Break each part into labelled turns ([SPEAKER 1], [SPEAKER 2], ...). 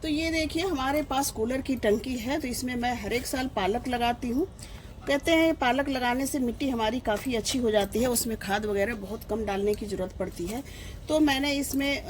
[SPEAKER 1] तो ये देखिए हमारे पास कूलर की टंकी है, तो इसमें मैं हर एक साल पालक लगाती हूँ। कहते हैं पालक लगाने से मिट्टी हमारी काफ़ी अच्छी हो जाती है, उसमें खाद वगैरह बहुत कम डालने की ज़रूरत पड़ती है। तो मैंने इसमें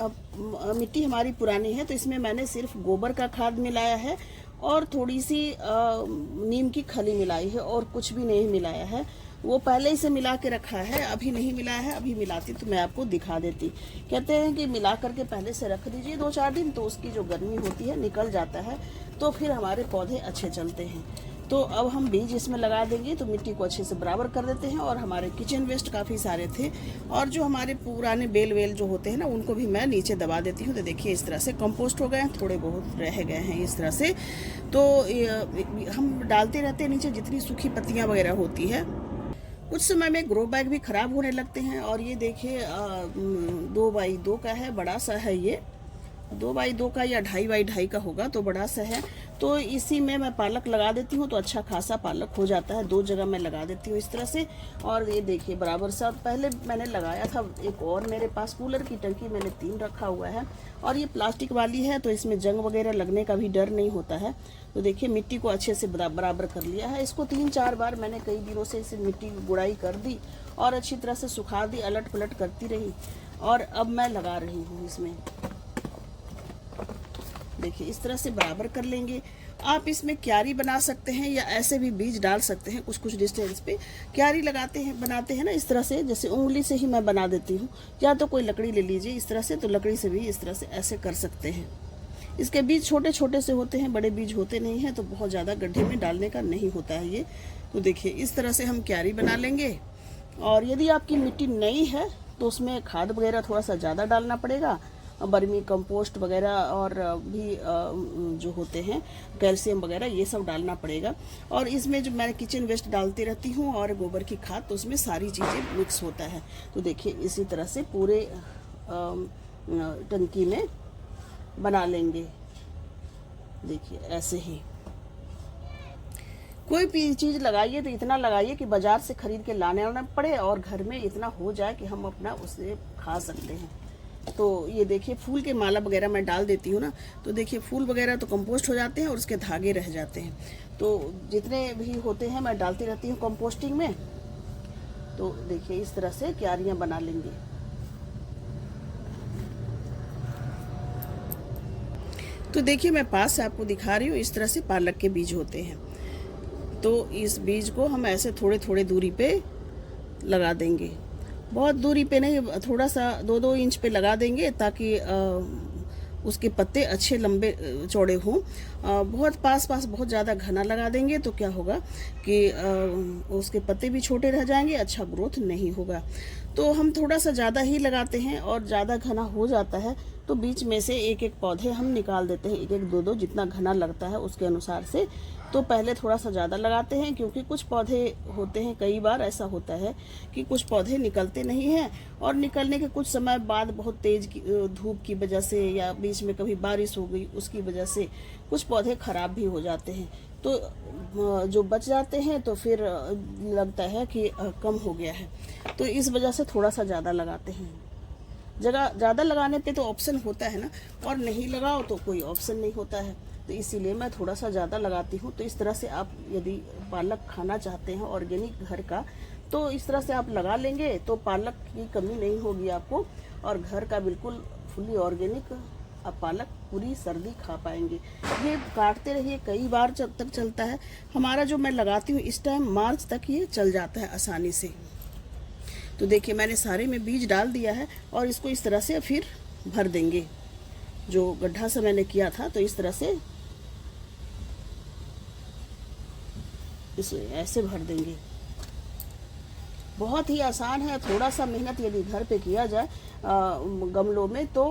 [SPEAKER 1] मिट्टी हमारी पुरानी है, तो इसमें मैंने सिर्फ गोबर का खाद मिलाया है और थोड़ी सी नीम की खली मिलाई है, और कुछ भी नहीं मिलाया है। वो पहले ही से मिला के रखा है, अभी नहीं मिलाया है। अभी मिलाती तो मैं आपको दिखा देती। कहते हैं कि मिला करके पहले से रख दीजिए 2-4 दिन, तो उसकी जो गर्मी होती है निकल जाता है, तो फिर हमारे पौधे अच्छे चलते हैं। तो अब हम बीज इसमें लगा देंगे, तो मिट्टी को अच्छे से बराबर कर देते हैं। और हमारे किचन वेस्ट काफ़ी सारे थे, और जो हमारे पुराने बेल वेल जो होते हैं ना, उनको भी मैं नीचे दबा देती हूँ। तो देखिए इस तरह से कंपोस्ट हो गए हैं, थोड़े बहुत रह गए हैं इस तरह से। तो हम डालते रहते हैं नीचे जितनी सूखी पत्तियाँ वगैरह होती है। कुछ समय में ग्रो बैग भी ख़राब होने लगते हैं। और ये देखिए 2x2 का है, बड़ा सा है ये। 2x2 का या 2.5x2 का होगा, तो बड़ा सा है। तो इसी में मैं पालक लगा देती हूँ, तो अच्छा खासा पालक हो जाता है। 2 जगह मैं लगा देती हूँ इस तरह से। और ये देखिए बराबर सा पहले मैंने लगाया था एक और, मेरे पास कूलर की टंकी मैंने 3 रखा हुआ है, और ये प्लास्टिक वाली है, तो इसमें जंग वगैरह लगने का भी डर नहीं होता है। तो देखिए मिट्टी को अच्छे से बराबर कर लिया है। इसको 3-4 बार मैंने कई दिनों से इसे मिट्टी की गुड़ाई कर दी और अच्छी तरह से सुखा दी, अलट पलट करती रही, और अब मैं लगा रही हूँ इसमें। देखिए इस तरह से बराबर कर लेंगे। आप इसमें क्यारी बना सकते हैं या ऐसे भी बीज डाल सकते हैं। कुछ कुछ डिस्टेंस पे क्यारी लगाते हैं, बनाते हैं ना इस तरह से, जैसे उंगली से ही मैं बना देती हूँ, या तो कोई लकड़ी ले लीजिए इस तरह से, तो लकड़ी से भी इस तरह से ऐसे कर सकते हैं। इसके बीज छोटे छोटे से होते हैं, बड़े बीज होते नहीं हैं, तो बहुत ज़्यादा गड्ढे में डालने का नहीं होता है ये। तो देखिए इस तरह से हम क्यारी बना लेंगे। और यदि आपकी मिट्टी नई है तो उसमें खाद वगैरह थोड़ा सा ज़्यादा डालना पड़ेगा, बर्मी कंपोस्ट वगैरह, और भी जो होते हैं कैल्शियम वगैरह, ये सब डालना पड़ेगा। और इसमें जो मैं किचन वेस्ट डालती रहती हूँ और गोबर की खाद, तो उसमें सारी चीज़ें मिक्स होता है। तो देखिए इसी तरह से पूरे टंकी में बना लेंगे। देखिए ऐसे ही कोई भी चीज़ लगाइए तो इतना लगाइए कि बाजार से खरीद के लाने आना पड़े, और घर में इतना हो जाए कि हम अपना उसे खा सकते हैं। तो ये देखिए फूल के माला वगैरह मैं डाल देती हूँ ना, तो देखिए फूल वगैरह तो कंपोस्ट हो जाते हैं और उसके धागे रह जाते हैं। तो जितने भी होते हैं मैं डालती रहती हूँ कंपोस्टिंग में। तो देखिए इस तरह से क्यारियाँ बना लेंगे। तो देखिए मैं पास से आपको दिखा रही हूँ, इस तरह से पालक के बीज होते हैं। तो इस बीज को हम ऐसे थोड़े थोड़े दूरी पे लगा देंगे, बहुत दूरी पे नहीं, थोड़ा सा 2-2 इंच पे लगा देंगे, ताकि उसके पत्ते अच्छे लंबे चौड़े हों। बहुत पास पास बहुत ज़्यादा घना लगा देंगे तो क्या होगा कि उसके पत्ते भी छोटे रह जाएंगे, अच्छा ग्रोथ नहीं होगा। तो हम थोड़ा सा ज़्यादा ही लगाते हैं, और ज़्यादा घना हो जाता है तो बीच में से एक एक पौधे हम निकाल देते हैं, 1-1 2-2 जितना घना लगता है उसके अनुसार से। तो पहले थोड़ा सा ज़्यादा लगाते हैं, क्योंकि कुछ पौधे होते हैं, कई बार ऐसा होता है कि कुछ पौधे निकलते नहीं हैं, और निकलने के कुछ समय बाद बहुत तेज़ धूप की वजह से, या बीच में कभी बारिश हो गई उसकी वजह से कुछ पौधे ख़राब भी हो जाते हैं। तो जो बच जाते हैं तो फिर लगता है कि कम हो गया है, तो इस वजह से थोड़ा सा ज़्यादा लगाते हैं। जगह ज़्यादा लगाने पे तो ऑप्शन होता है ना, और नहीं लगाओ तो कोई ऑप्शन नहीं होता है, तो इसीलिए मैं थोड़ा सा ज़्यादा लगाती हूँ। तो इस तरह से आप यदि पालक खाना चाहते हैं ऑर्गेनिक घर का, तो इस तरह से आप लगा लेंगे तो पालक की कमी नहीं होगी आपको, और घर का बिल्कुल फुली ऑर्गेनिक आप पालक पूरी सर्दी खा पाएंगे। ये काटते रहिए, कई बार जब तक चलता है। हमारा जो मैं लगाती हूँ इस टाइम मार्च तक ये चल जाता है आसानी से। तो देखिए मैंने सारे में बीज डाल दिया है, और इसको इस तरह से फिर भर देंगे, जो गड्ढा सा मैंने किया था, तो इस तरह से इसे ऐसे भर देंगे। बहुत ही आसान है, थोड़ा सा मेहनत यदि घर पे किया जाए गमलों में, तो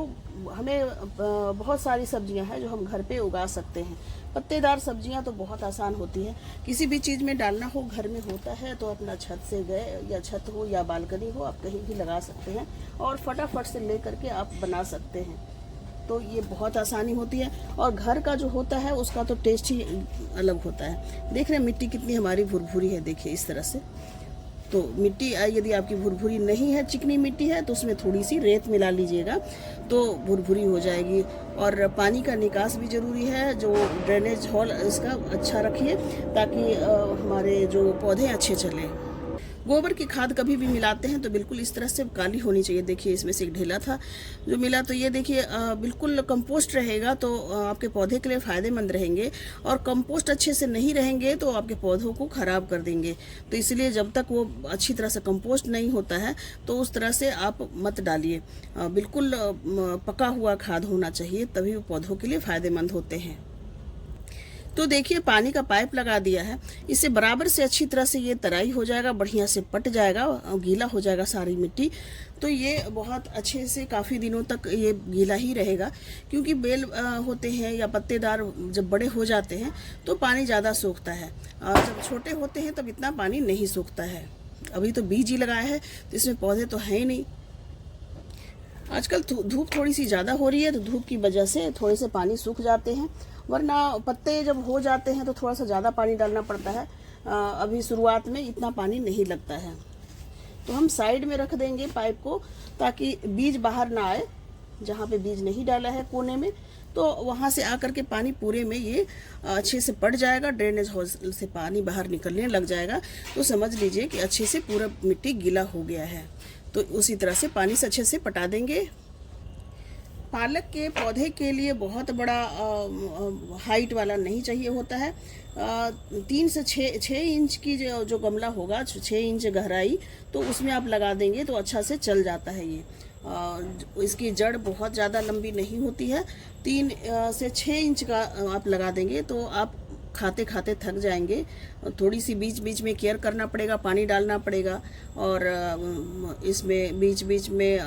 [SPEAKER 1] हमें बहुत सारी सब्जियां हैं जो हम घर पे उगा सकते हैं। पत्तेदार सब्जियां तो बहुत आसान होती हैं, किसी भी चीज़ में डालना हो घर में होता है, तो अपना छत से गए, या छत हो या बालकनी हो, आप कहीं भी लगा सकते हैं, और फटाफट से ले करके आप बना सकते हैं। तो ये बहुत आसानी होती है, और घर का जो होता है उसका तो टेस्ट ही अलग होता है। देख रहे हैं मिट्टी कितनी हमारी भुरभुरी है, देखिए इस तरह से। तो मिट्टी यदि आपकी भुरभुरी नहीं है, चिकनी मिट्टी है, तो उसमें थोड़ी सी रेत मिला लीजिएगा तो भुरभुरी हो जाएगी। और पानी का निकास भी ज़रूरी है, जो ड्रेनेज हॉल इसका अच्छा रखिए ताकि हमारे जो पौधे अच्छे चलें। गोबर की खाद कभी भी मिलाते हैं तो बिल्कुल इस तरह से काली होनी चाहिए। देखिए इसमें से एक ढेला था जो मिला, तो ये देखिए बिल्कुल कंपोस्ट रहेगा तो आपके पौधे के लिए फ़ायदेमंद रहेंगे, और कंपोस्ट अच्छे से नहीं रहेंगे तो आपके पौधों को ख़राब कर देंगे। तो इसलिए जब तक वो अच्छी तरह से कंपोस्ट नहीं होता है तो उस तरह से आप मत डालिए। बिल्कुल पका हुआ खाद होना चाहिए, तभी वो पौधों के लिए फ़ायदेमंद होते हैं। तो देखिए पानी का पाइप लगा दिया है, इससे बराबर से अच्छी तरह से ये तराई हो जाएगा, बढ़िया से पट जाएगा, गीला हो जाएगा सारी मिट्टी। तो ये बहुत अच्छे से काफ़ी दिनों तक ये गीला ही रहेगा, क्योंकि बेल होते हैं या पत्तेदार जब बड़े हो जाते हैं तो पानी ज़्यादा सोखता है, और जब छोटे होते हैं तब इतना पानी नहीं सोखता है। अभी तो बीज ही लगाया है तो इसमें पौधे तो हैं ही नहीं। आजकल धूप थोड़ी सी ज़्यादा हो रही है तो धूप की वजह से थोड़े से पानी सूख जाते हैं, वरना पत्ते जब हो जाते हैं तो थोड़ा सा ज़्यादा पानी डालना पड़ता है। अभी शुरुआत में इतना पानी नहीं लगता है। तो हम साइड में रख देंगे पाइप को ताकि बीज बाहर ना आए। जहाँ पे बीज नहीं डाला है कोने में, तो वहाँ से आकर के पानी पूरे में ये अच्छे से पड़ जाएगा, ड्रेनेज हॉल से पानी बाहर निकलने लग जाएगा। तो समझ लीजिए कि अच्छे से पूरा मिट्टी गीला हो गया है। तो उसी तरह से पानी से अच्छे से पटा देंगे। पालक के पौधे के लिए बहुत बड़ा हाइट वाला नहीं चाहिए होता है। 3 से 6 इंच की जो गमला होगा, 6 इंच गहराई, तो उसमें आप लगा देंगे तो अच्छा से चल जाता है ये। इसकी जड़ बहुत ज़्यादा लंबी नहीं होती है, 3 से 6 इंच का आप लगा देंगे तो आप खाते खाते थक जाएंगे। थोड़ी सी बीच बीच में केयर करना पड़ेगा, पानी डालना पड़ेगा, और इसमें बीच बीच में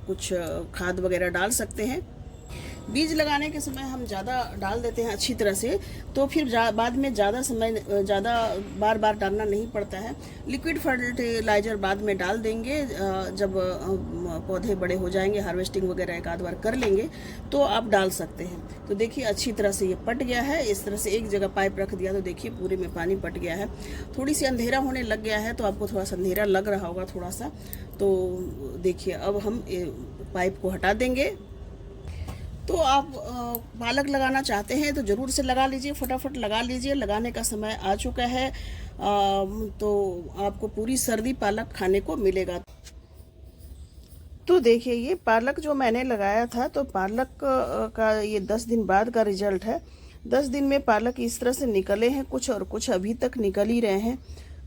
[SPEAKER 1] कुछ खाद वगैरह डाल सकते हैं। बीज लगाने के समय हम ज़्यादा डाल देते हैं अच्छी तरह से, तो फिर बाद में ज़्यादा बार बार डालना नहीं पड़ता है। लिक्विड फर्टिलाइज़र बाद में डाल देंगे जब पौधे बड़े हो जाएंगे, हार्वेस्टिंग वगैरह एक आध बार कर लेंगे तो आप डाल सकते हैं। तो देखिए अच्छी तरह से ये पट गया है। इस तरह से एक जगह पाइप रख दिया तो देखिए पूरे में पानी पट गया है। थोड़ी सी अंधेरा होने लग गया है तो आपको थोड़ा सा अंधेरा लग रहा होगा थोड़ा सा। तो देखिए अब हम पाइप को हटा देंगे। तो आप पालक लगाना चाहते हैं तो ज़रूर से लगा लीजिए, फटाफट लगा लीजिए। लगाने का समय आ चुका है, तो आपको पूरी सर्दी पालक खाने को मिलेगा। तो देखिए ये पालक जो मैंने लगाया था, तो पालक का ये 10 दिन बाद का रिजल्ट है। 10 दिन में पालक इस तरह से निकले हैं कुछ, और कुछ अभी तक निकल ही रहे हैं।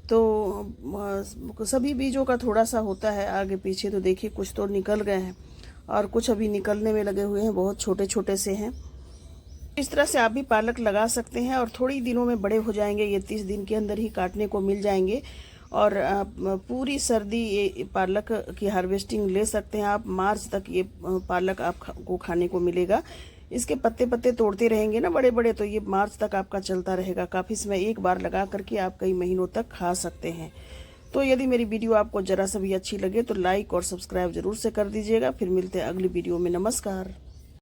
[SPEAKER 1] तो सभी बीजों का थोड़ा सा होता है आगे पीछे। तो देखिए कुछ तो निकल गए हैं और कुछ अभी निकलने में लगे हुए हैं, बहुत छोटे छोटे से हैं। इस तरह से आप भी पालक लगा सकते हैं और थोड़ी दिनों में बड़े हो जाएंगे। ये 30 दिन के अंदर ही काटने को मिल जाएंगे, और पूरी सर्दी ये पालक की हार्वेस्टिंग ले सकते हैं आप। मार्च तक ये पालक आपको खाने को मिलेगा। इसके पत्ते पत्ते तोड़ते रहेंगे ना बड़े बड़े, तो ये मार्च तक आपका चलता रहेगा। काफ़ी समय एक बार लगा करके आप कई महीनों तक खा सकते हैं। तो यदि मेरी वीडियो आपको ज़रा सा भी अच्छी लगे तो लाइक और सब्सक्राइब ज़रूर से कर दीजिएगा। फिर मिलते हैं अगली वीडियो में। नमस्कार।